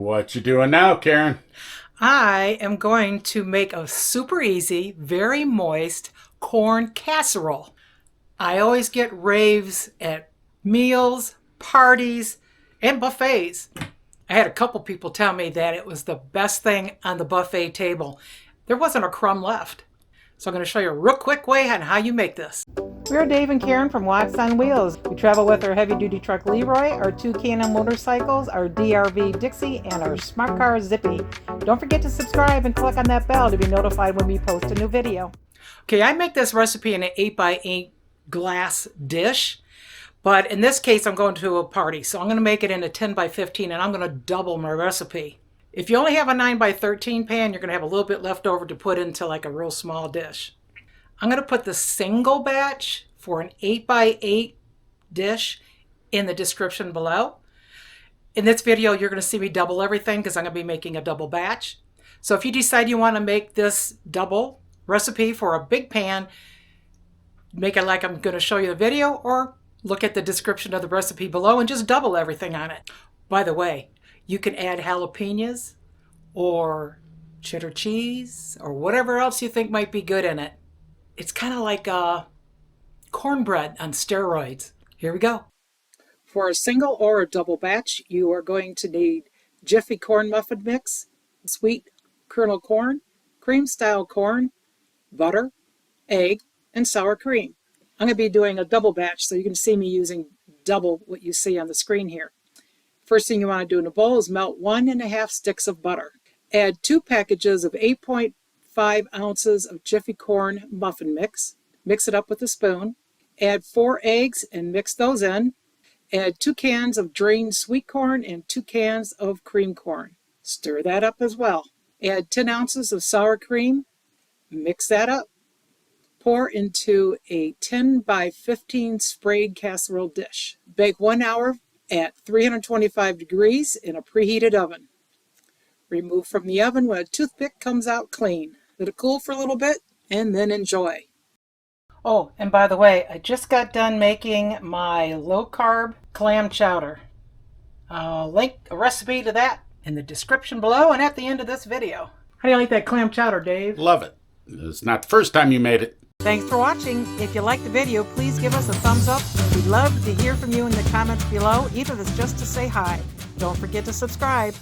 What you doing now, Karen? I am going to make a super easy, very moist corn casserole. I always get raves at meals, parties, and buffets. I had a couple people tell me that it was the best thing on the buffet table. There wasn't a crumb left. So I'm going to show you a real quick way on how you make this. We're Dave and Karen from Wax on Wheels. We travel with our heavy-duty truck Leroy, our two Can-Am motorcycles, our DRV Dixie, and our smart car Zippy. Don't forget to subscribe and click on that bell to be notified when we post a new video. Okay, I make this recipe in an 8x8 glass dish, but in this case I'm going to a party, so I'm going to make it in a 10x15 and I'm going to double my recipe. If you only have a 9x13 pan, you're going to have a little bit left over to put into like a real small dish. I'm going to put the single batch for an 8x8 dish in the description below. In this video, you're going to see me double everything because I'm going to be making a double batch. So if you decide you want to make this double recipe for a big pan, make it like I'm going to show you the video, or look at the description of the recipe below and just double everything on it. By the way, you can add jalapenos or cheddar cheese or whatever else you think might be good in it. It's kind of like cornbread on steroids. Here we go. For a single or a double batch, you are going to need Jiffy corn muffin mix, sweet kernel corn, cream style corn, butter, egg, and sour cream. I'm going to be doing a double batch, so you can see me using double what you see on the screen here. First thing you want to do in a bowl is melt 1½ sticks of butter. Add 2 packages of 8.5 ounces of Jiffy corn muffin mix. Mix it up with a spoon. Add 4 eggs and mix those in. Add 2 cans of drained sweet corn and 2 cans of cream corn. Stir that up as well. Add 10 ounces of sour cream. Mix that up. Pour into a 10x15 sprayed casserole dish. Bake 1 hour at 325 degrees in a preheated oven. Remove from the oven when a toothpick comes out clean. Let it cool for a little bit and then enjoy. Oh, and by the way, I just got done making my low-carb clam chowder. I'll link a recipe to that in the description below and at the end of this video. How do you like that clam chowder, Dave? Love it. It's not the first time you made it. Thanks for watching. If you liked the video, please give us a thumbs up. We'd love to hear from you in the comments below, even if it's just to say hi. Don't forget to subscribe.